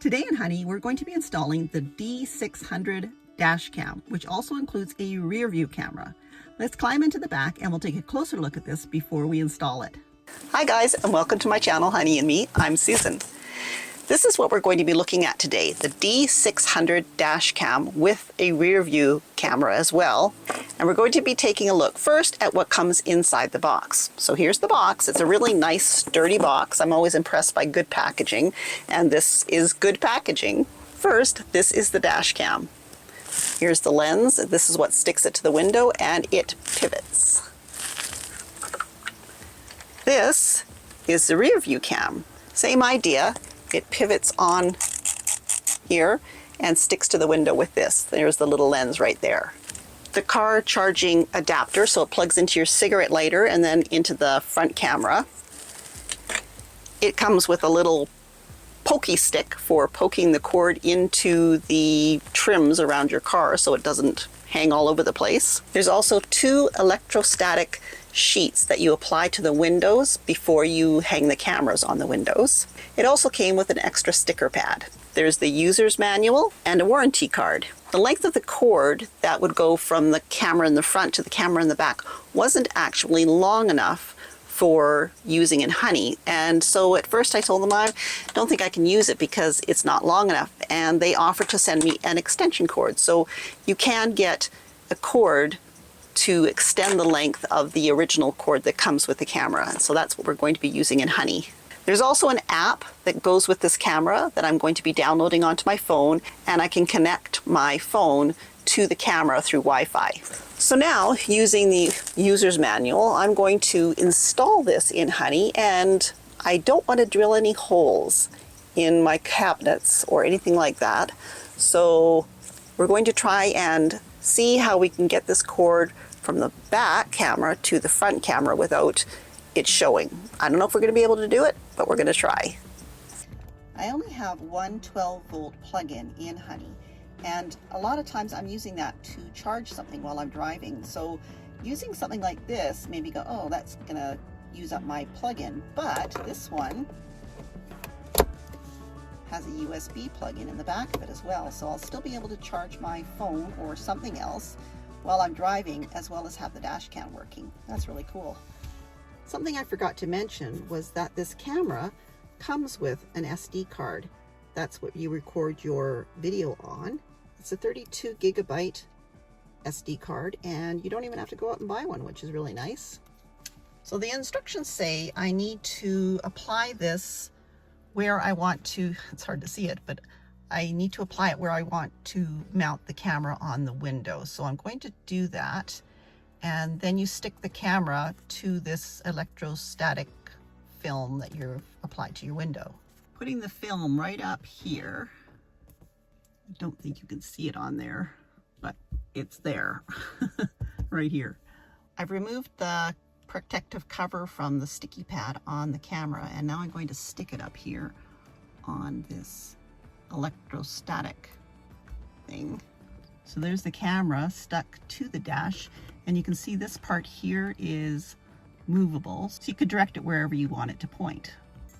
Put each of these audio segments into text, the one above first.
Today in Honey, we're going to be installing the D600 dash cam, which also includes a rear view camera. Let's climb into the back and we'll take a closer look at this before we install it. Hi guys, and welcome to my channel, Honey and Me. I'm Susan. This is what we're going to be looking at today, the D600 dash cam with a rear view camera as well. And we're going to be taking a look first at what comes inside the box. So here's the box. It's a really nice sturdy box. I'm always impressed by good packaging, and this is good packaging. First, this is the dash cam. Here's the lens. This is what sticks it to the window, and it pivots. This is the rear view cam. Same idea. It pivots on here and sticks to the window with this. There's the little lens right there. The car charging adapter, so it plugs into your cigarette lighter and then into the front camera. It comes with a little pokey stick for poking the cord into the trims around your car so it doesn't hang all over the place. There's also two electrostatic sheets that you apply to the windows before you hang the cameras on the windows. It also came with an extra sticker pad. There's the user's manual and a warranty card. The length of the cord that would go from the camera in the front to the camera in the back wasn't actually long enough for using in Honey. And so at first I told them I don't think I can use it because it's not long enough. And they offered to send me an extension cord. So you can get a cord to extend the length of the original cord that comes with the camera. And so that's what we're going to be using in Honey. There's also an app that goes with this camera that I'm going to be downloading onto my phone, and I can connect my phone to the camera through Wi-Fi. So now, using the user's manual, I'm going to install this in Honey, and I don't want to drill any holes in my cabinets or anything like that. So we're going to try and see how we can get this cord from the back camera to the front camera without it showing. I don't know if we're going to be able to do it, but we're going to try. I only have one 12-volt plug-in in Honey, and a lot of times I'm using that to charge something while I'm driving. So using something like this, maybe go, oh, that's going to use up my plug-in, but this one has a USB plug-in in the back of it as well, so I'll still be able to charge my phone or something else while I'm driving, as well as have the dash cam working. That's really cool. Something I forgot to mention was that this camera comes with an SD card. That's what you record your video on. It's a 32 gigabyte SD card, and you don't even have to go out and buy one, which is really nice. So the instructions say I need to apply this where I want to, it's hard to see it, but I need to apply it where I want to mount the camera on the window. So I'm going to do that. And then you stick the camera to this electrostatic film that you've applied to your window. Putting the film right up here. I don't think you can see it on there, but it's there, right here. I've removed the protective cover from the sticky pad on the camera, and now I'm going to stick it up here on this electrostatic thing. So there's the camera stuck to the dash, and you can see this part here is movable, so you could direct it wherever you want it to point.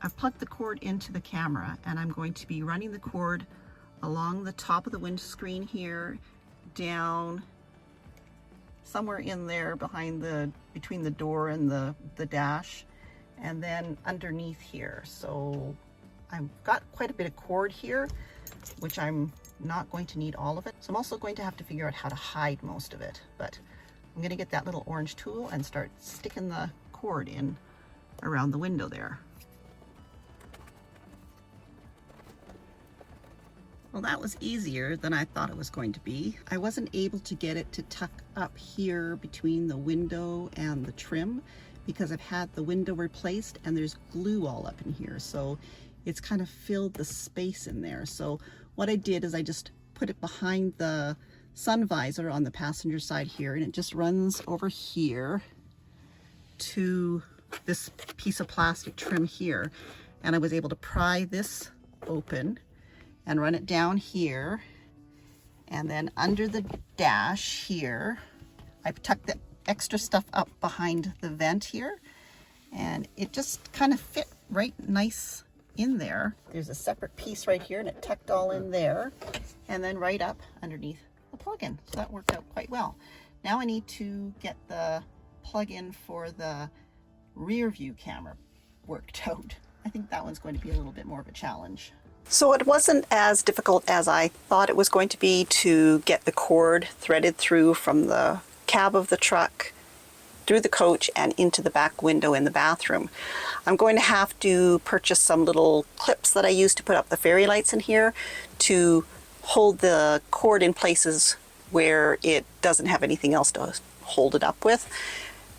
I've plugged the cord into the camera, and I'm going to be running the cord along the top of the windscreen here, down somewhere in there behind between the door and the dash, and then underneath here. So I've got quite a bit of cord here, which I'm not going to need all of it. So I'm also going to have to figure out how to hide most of it, but I'm going to get that little orange tool and start sticking the cord in around the window there. Well, that was easier than I thought it was going to be. I wasn't able to get it to tuck up here between the window and the trim because I've had the window replaced and there's glue all up in here. So it's kind of filled the space in there. So what I did is I just put it behind the sun visor on the passenger side here, and it just runs over here to this piece of plastic trim here. And I was able to pry this open and run it down here, and then under the dash here I've tucked the extra stuff up behind the vent here, and it just kind of fit right nice in there. There's a separate piece right here and it tucked all in there and then right up underneath the plug-in. So that worked out quite well. Now I need to get the plug-in for the rear view camera worked out. I think that one's going to be a little bit more of a challenge. So it wasn't as difficult as I thought it was going to be to get the cord threaded through from the cab of the truck, through the coach, and into the back window in the bathroom. I'm going to have to purchase some little clips that I use to put up the fairy lights in here to hold the cord in places where it doesn't have anything else to hold it up with.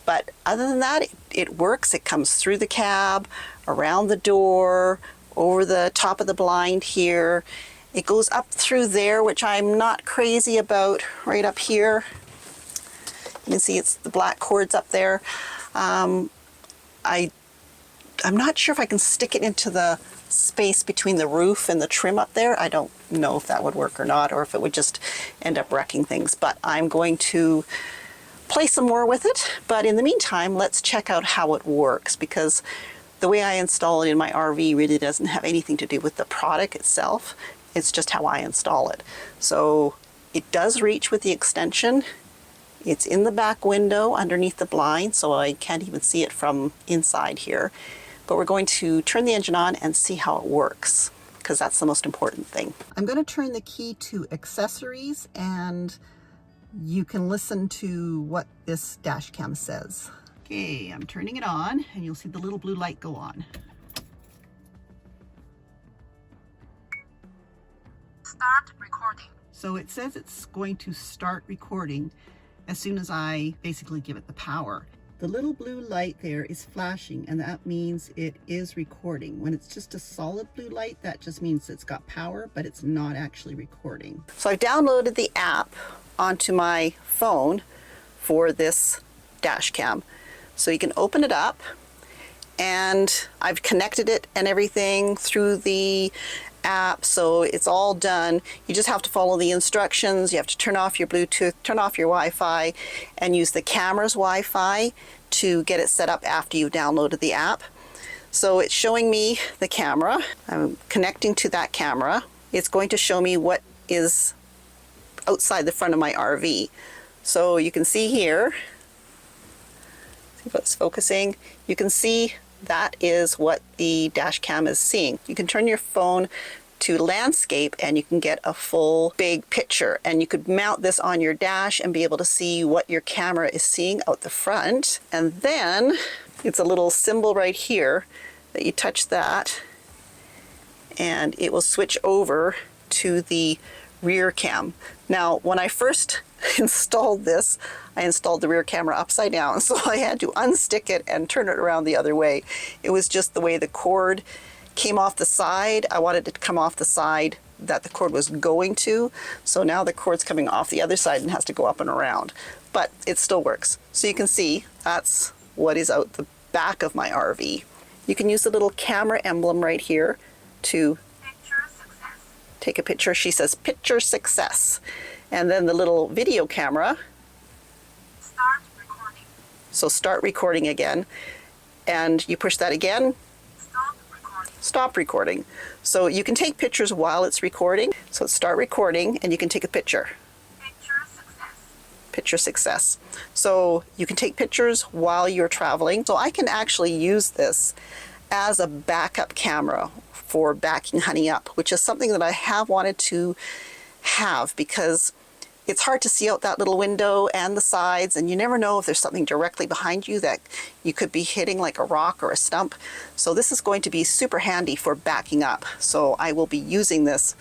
But other than that, it works. It comes through the cab, around the door, over the top of the blind here. It goes up through there, which I'm not crazy about, right up here. You can see it's the black cords up there. I'm not sure if I can stick it into the space between the roof and the trim up there. I don't know if that would work or not, or if it would just end up wrecking things. But I'm going to play some more with it. But in the meantime, let's check out how it works, because the way I install it in my RV really doesn't have anything to do with the product itself. It's just how I install it. So it does reach with the extension. It's in the back window underneath the blind, so I can't even see it from inside here. But we're going to turn the engine on and see how it works, because that's the most important thing. I'm going to turn the key to accessories, and you can listen to what this dash cam says. Okay, I'm turning it on, and you'll see the little blue light go on. Start recording. So it says it's going to start recording as soon as I basically give it the power. The little blue light there is flashing, and that means it is recording. When it's just a solid blue light, that just means it's got power, but it's not actually recording. So I've downloaded the app onto my phone for this dash cam. So you can open it up, and I've connected it and everything through the app, so it's all done. You just have to follow the instructions. You have to turn off your Bluetooth, turn off your Wi-Fi, and use the camera's Wi-Fi to get it set up after you downloaded the app. So it's showing me the camera. I'm connecting to that camera. It's going to show me what is outside the front of my RV. So you can see here, see if it's focusing, you can see that is what the dash cam is seeing. You can turn your phone to landscape and you can get a full big picture, and you could mount this on your dash and be able to see what your camera is seeing out the front. And then it's a little symbol right here that you touch that and it will switch over to the rear cam. Now, when I first installed this, I installed the rear camera upside down, so I had to unstick it and turn it around the other way. It was just the way the cord came off the side. I wanted it to come off the side that the cord was going to, so now the cord's coming off the other side and has to go up and around, but it still works. So you can see that's what is out the back of my RV. You can use the little camera emblem right here to take a picture. She says picture success. And then the little video camera. Start recording. So start recording again. And you push that again. Stop recording. Stop recording. So you can take pictures while it's recording. So start recording and you can take a picture. Picture success. Picture success. So you can take pictures while you're traveling. So I can actually use this as a backup camera for backing Honey up, which is something that I have wanted to have, because it's hard to see out that little window and the sides, and you never know if there's something directly behind you that you could be hitting, like a rock or a stump. So this is going to be super handy for backing up. So I will be using this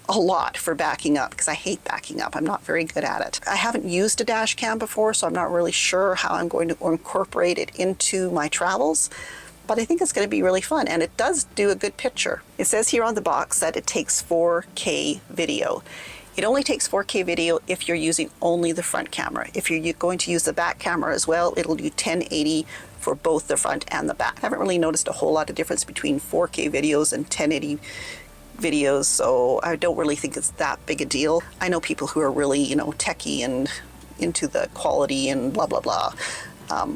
a lot for backing up, because I hate backing up. I'm not very good at it. I haven't used a dash cam before, so I'm not really sure how I'm going to incorporate it into my travels. But I think it's going to be really fun, and it does do a good picture. It says here on the box that it takes 4K video. It only takes 4K video if you're using only the front camera. If you're going to use the back camera as well, it'll do 1080 for both the front and the back. I haven't really noticed a whole lot of difference between 4K videos and 1080 videos, so I don't really think it's that big a deal. I know people who are really, techie and into the quality and blah, blah, blah.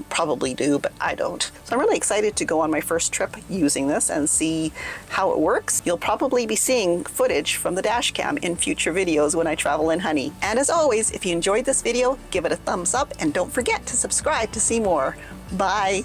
probably do, but I don't. So I'm really excited to go on my first trip using this and see how it works. You'll probably be seeing footage from the dash cam in future videos when I travel in Honey. And as always, if you enjoyed this video, give it a thumbs up and don't forget to subscribe to see more. Bye!